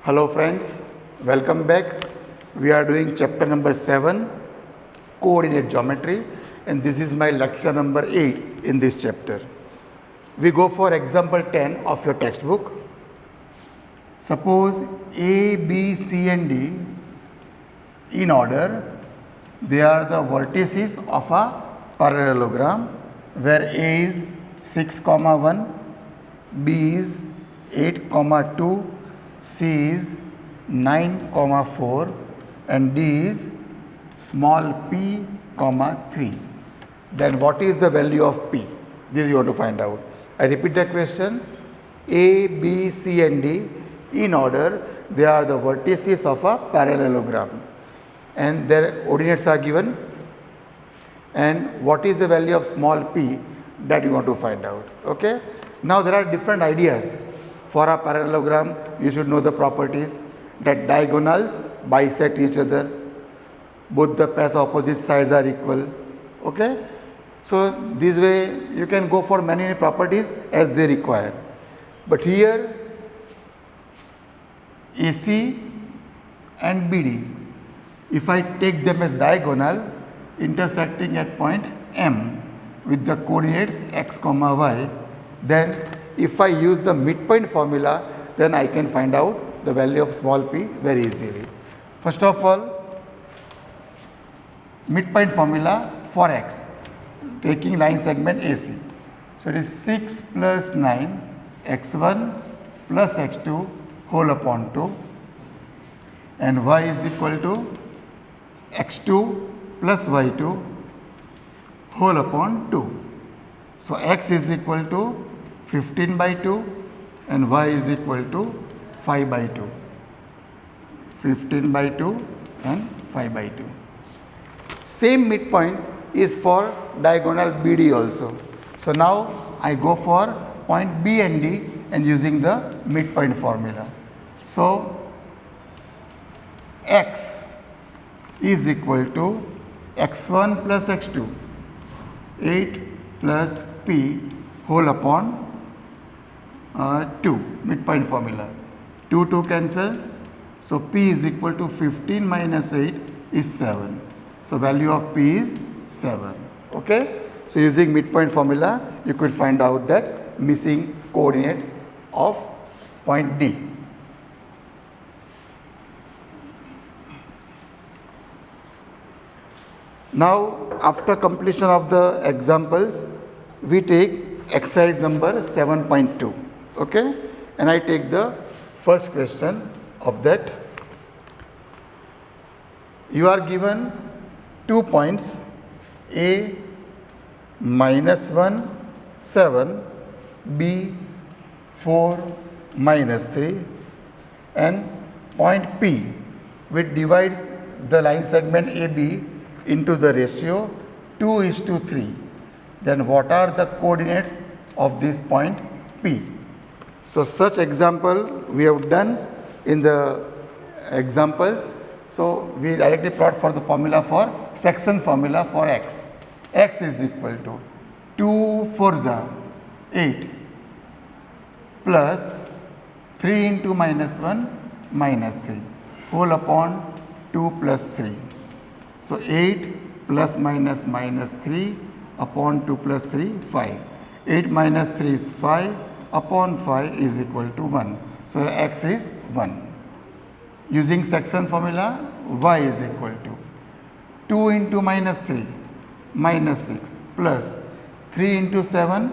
Hello friends, welcome back. We are doing chapter number 7, coordinate geometry, and this is my lecture number 8 in this chapter. We go for example 10 of your textbook. Suppose A, B, C and D in order, they are the vertices of a parallelogram where A is 6, 1, B is 8, 2, C is 9, 4 and D is small p, 3. Then what is the value of P? This you want to find out. I repeat the question. A, B, C and D in order, they are the vertices of a parallelogram and their coordinates are given. And what is the value of small p, that you want to find out. Okay. Now there are different ideas. For a parallelogram, you should know the properties that diagonals bisect each other, both the pairs opposite sides are equal. Okay. So this way you can go for many properties as they require. But here AC and BD, if I take them as diagonal intersecting at point M with the coordinates x, y, then if I use the midpoint formula, then I can find out the value of small p very easily. First of all, midpoint formula for x, taking line segment AC. So it is 6 plus 9 x1 plus x2 whole upon 2 and y is equal to x2 plus y2 whole upon 2. So x is equal to 15 by 2 and y is equal to 5 by 2. 15 by 2 and 5 by 2. Same midpoint is for diagonal BD also. So now I go for point B and D and using the midpoint formula. So x is equal to x1 plus x2, 8 plus p whole upon 2, midpoint formula. 2 cancel. So p is equal to 15 minus 8 is 7. So value of p is 7. Okay. So using midpoint formula, you could find out that missing coordinate of point D. Now after completion of the examples, we take exercise number 7.2. Okay, and I take the first question of that. You are given 2 points A minus 1, 7, B 4, minus 3 and point P which divides the line segment AB into the ratio 2:3. Then what are the coordinates of this point P? So such example we have done in the examples. So we directly plot for the formula for section formula for x. X is equal to 2 4 8 plus 3 into minus 1 minus 3 whole upon 2 plus 3. So 8 plus minus minus 3 upon 2 plus 3, 5. 8 minus 3 is 5 upon 5 is equal to 1. So x is 1. Using section formula, y is equal to 2 into minus 3, minus 6 plus 3 into 7,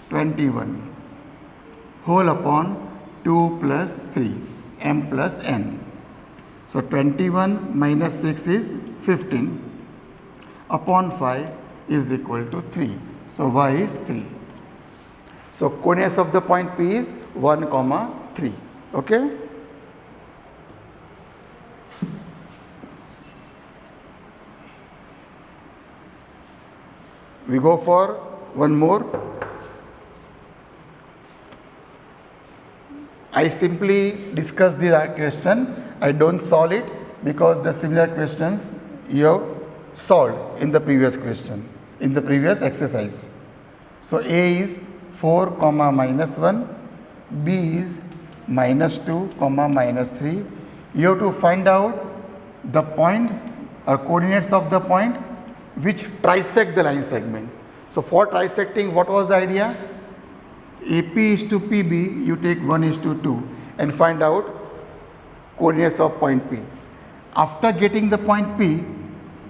21 whole upon 2 plus 3, m plus n. So 21 minus 6 is 15 upon 5 is equal to 3. So y is 3. So coordinates of the point P is 1, 3. Okay. We go for one more. I simply discuss the question. I don't solve it because the similar questions you have solved in the previous question, in the previous exercise. So A is 4, minus 1, B is -2, -3. You have to find out the points or coordinates of the point which trisect the line segment. So for trisecting, what was the idea? AP is to PB, you take 1:2 and find out coordinates of point P. After getting the point P,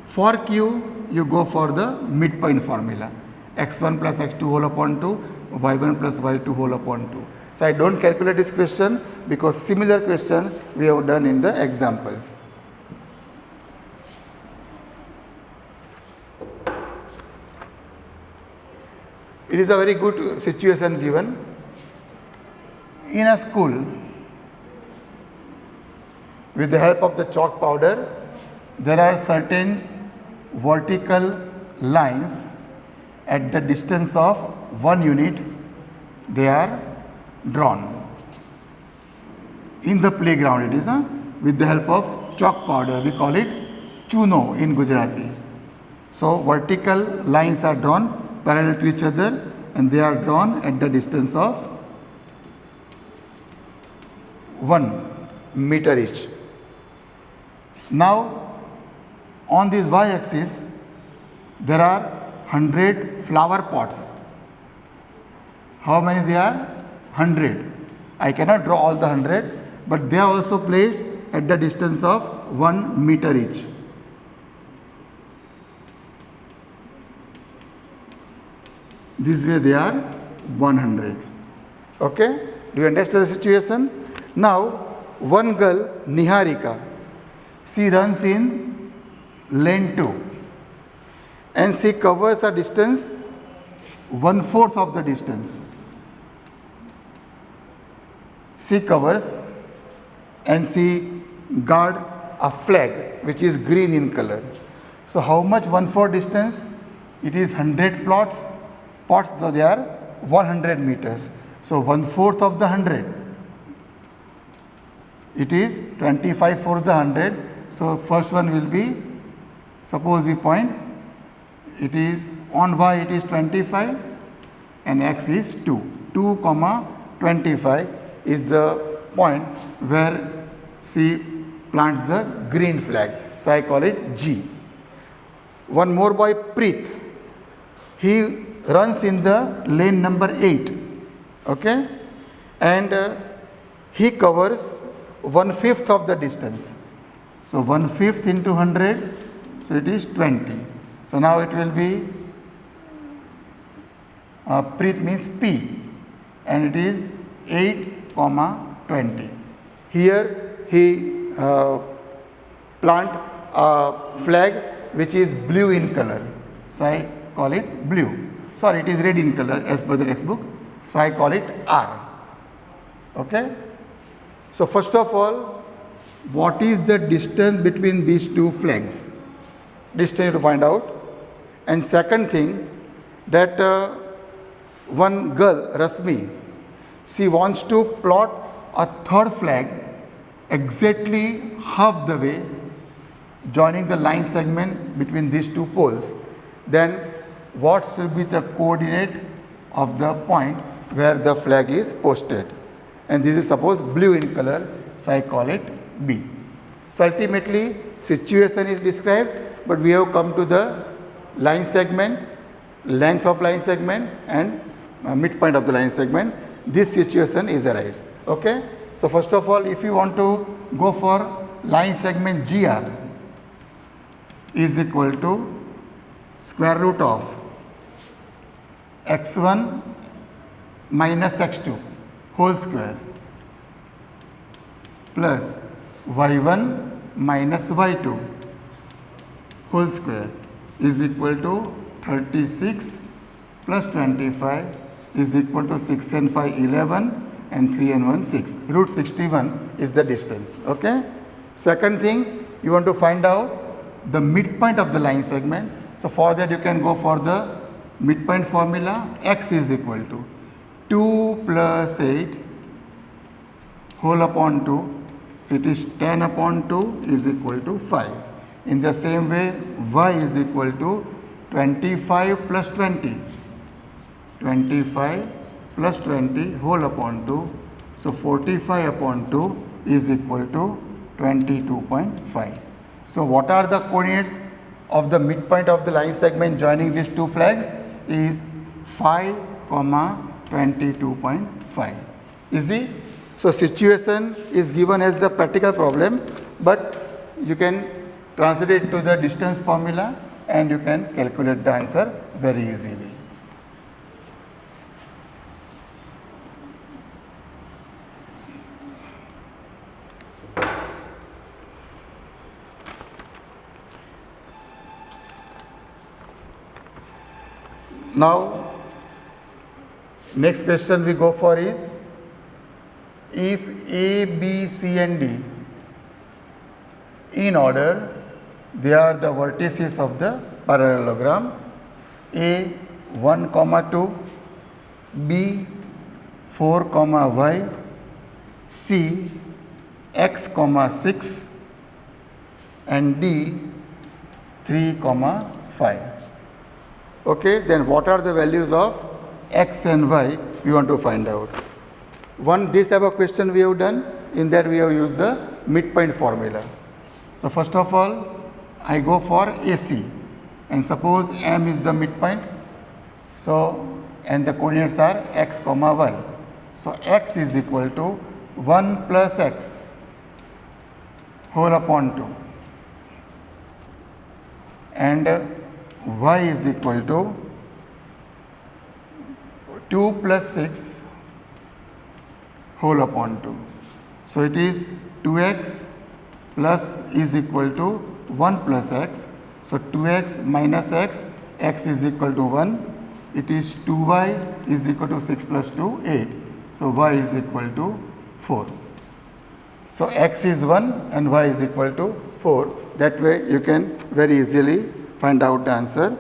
for Q, you go for the midpoint formula. x1 plus x2 whole upon 2, y1 plus y2 whole upon 2. So I don't calculate this question because similar question we have done in the examples. It is a very good situation given. In a school, with the help of the chalk powder, there are certain vertical lines at the distance of 1 unit. They are drawn. In the playground, it is with the help of chalk powder. We call it chuno in Gujarati. So vertical lines are drawn parallel to each other and they are drawn at the distance of 1 meter each. Now on this y-axis there are 100 flower pots. How many they are? 100. I cannot draw all the 100, but they are also placed at the distance of 1 meter each. This way they are 100. Okay? Do you understand the situation? Now, one girl, Niharika, she runs in lane 2 and she covers a distance 1/4 of the distance. She covers and she guard a flag which is green in color. So how much 1/4 distance? It is 100 pots, so they are 100 meters. So 1/4 of the 100, it is 25 fours the 100. So first one will be, suppose the point, it is on y it is 25 and x is 2. 2 comma 25 is the point where she plants the green flag. So I call it G. One more boy, Preet. He runs in the lane number 8. Okay? And he covers 1/5 of the distance. So 1/5 into 100, so it is 20. So now it will be, Preet means P, and it is 8 comma 20. Here he plant a flag which is blue in color. So I call it blue. Sorry, it is red in color as per the textbook. So I call it R. Okay? So first of all, what is the distance between these two flags? Distance to find out. And second thing, that one girl, Rasmi, she wants to plot a third flag exactly half the way, joining the line segment between these two poles. Then what should be the coordinate of the point where the flag is posted? And this is suppose blue in color, so I call it B. So ultimately situation is described, but we have come to the line segment, length of line segment and midpoint of the line segment. This situation is arise. Okay? So first of all, if you want to go for line segment GR is equal to square root of x1 minus x2 whole square plus y1 minus y2 whole square is equal to 36 plus 25 is equal to 6 and 5 11 and 3 and 1 6. Root 61 is the distance. Okay. Second thing, you want to find out the midpoint of the line segment. So for that you can go for the midpoint formula. X is equal to 2 plus 8 whole upon 2. So it is 10 upon 2 is equal to 5. In the same way, y is equal to 25 plus 20. 25 plus 20 whole upon 2. So 45 upon 2 is equal to 22.5. So what are the coordinates of the midpoint of the line segment joining these two flags? Is 5, 22.5. Easy? So situation is given as the practical problem, but you can translate it to the distance formula and you can calculate the answer very easily. Now, next question we go for is, if A, B, C and D in order, they are the vertices of the parallelogram. A 1, 2, B 4, y, C x, 6 and D 3, 5. Okay, then what are the values of x and y we want to find out. This type of question we have done, in that we have used the midpoint formula. So first of all, I go for AC and suppose M is the midpoint. So, and the coordinates are x, y. So x is equal to 1 plus x whole upon 2 and y is equal to 2 plus 6 whole upon 2. So it is 2x plus is equal to 1 plus x. So 2x minus x, x is equal to 1. It is 2y is equal to 6 plus 2, 8. So y is equal to 4. So x is 1 and y is equal to 4. That way you can very easily find out the answer.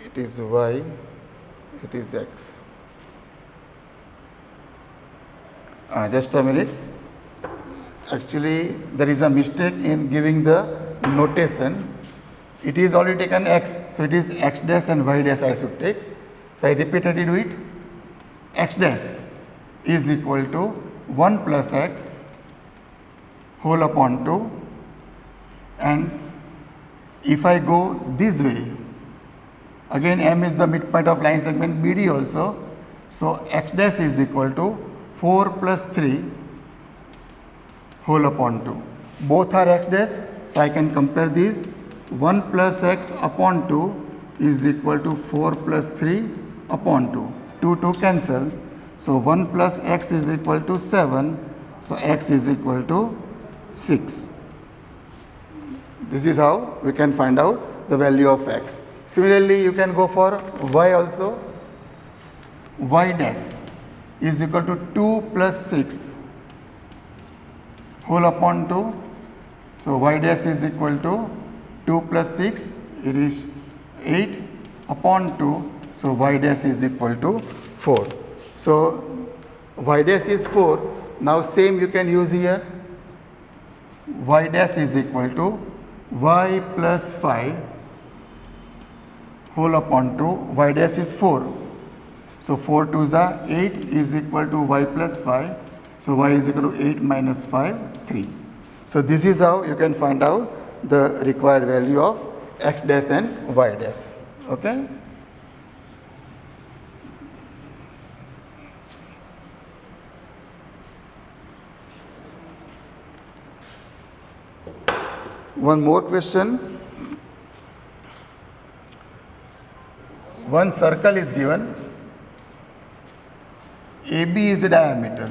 It is y, it is x. Just a minute. Actually, there is a mistake in giving the notation. It is already taken x, so it is x dash and y dash I should take. So I repeatedly do it. X dash is equal to 1 plus x whole upon 2, and if I go this way, again M is the midpoint of line segment BD also, so x dash is equal to 4 plus 3 whole upon 2. Both are x dash, so I can compare these. 1 plus x upon 2 is equal to 4 plus 3 upon 2. 2 cancel. So 1 plus x is equal to 7. So x is equal to 6. This is how we can find out the value of x. Similarly, you can go for y also. Y dash is equal to 2 plus 6 whole upon 2. So y dash is equal to 2 plus 6, it is 8 upon 2. So y dash is equal to 4. So y dash is 4. Now same you can use here. Y dash is equal to y plus 5 whole upon 2. Y dash is 4. So 4 2s are 8 is equal to y plus 5. So y is equal to 8 minus 5, 3. So this is how you can find out the required value of x dash and y dash. Okay. One more question. One circle is given. AB is the diameter.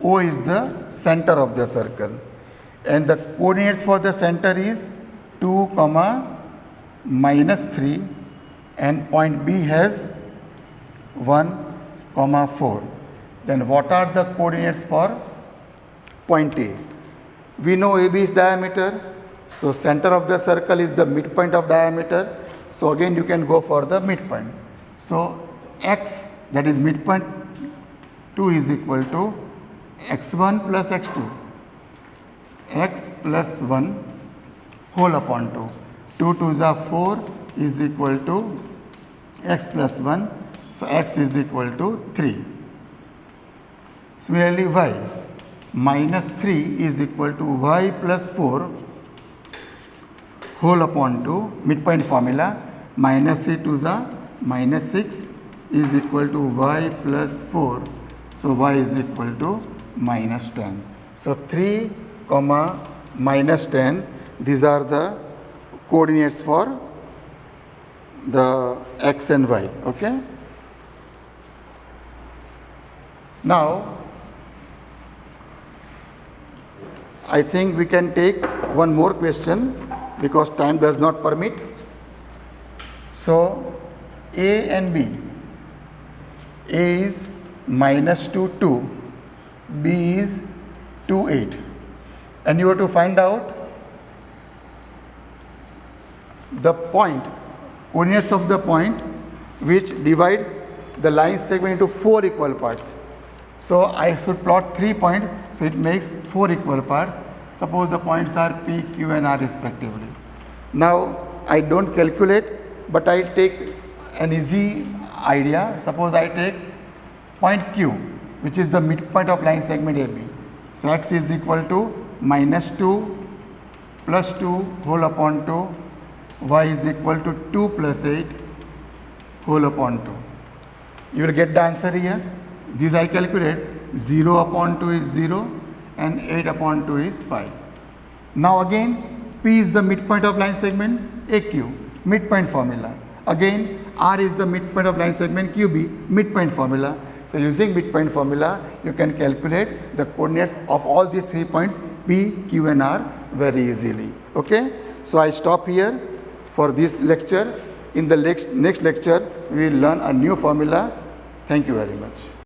O is the center of the circle. And the coordinates for the center is 2, minus 3, and point B has 1, 4. Then what are the coordinates for point A? We know AB is diameter, so center of the circle is the midpoint of diameter. So again you can go for the midpoint. So x, that is midpoint 2, is equal to x1 plus x2. X plus 1 whole upon 2. 2 2s are 4 is equal to x plus 1. So x is equal to 3. Similarly, y minus 3 is equal to y plus 4 whole upon 2, midpoint formula, minus 3 to the minus 6 is equal to y plus 4. So y is equal to minus 10. So 3 comma minus 10, these are the coordinates for the x and y. Okay. Now I think we can take one more question because time does not permit. So a and b, a is minus 2 2, b is 2 8, and you have to find out the point, coordinates of the point which divides the line segment into 4 equal parts. So I should plot 3 points, so it makes 4 equal parts. Suppose the points are P, Q and R respectively. Now I don't calculate, but I take an easy idea. Suppose I take point Q, which is the midpoint of line segment AB. So x is equal to minus 2 plus 2 whole upon 2, y is equal to 2 plus 8 whole upon 2. You will get the answer here. This I calculate, 0 upon 2 is 0 and 8 upon 2 is 5. Now again, P is the midpoint of line segment AQ, midpoint formula. Again, R is the midpoint of line segment QB, midpoint formula. So using midpoint formula, you can calculate the coordinates of all these 3 points P, Q and R very easily. Okay. So I stop here for this lecture. In the next lecture, we will learn a new formula. Thank you very much.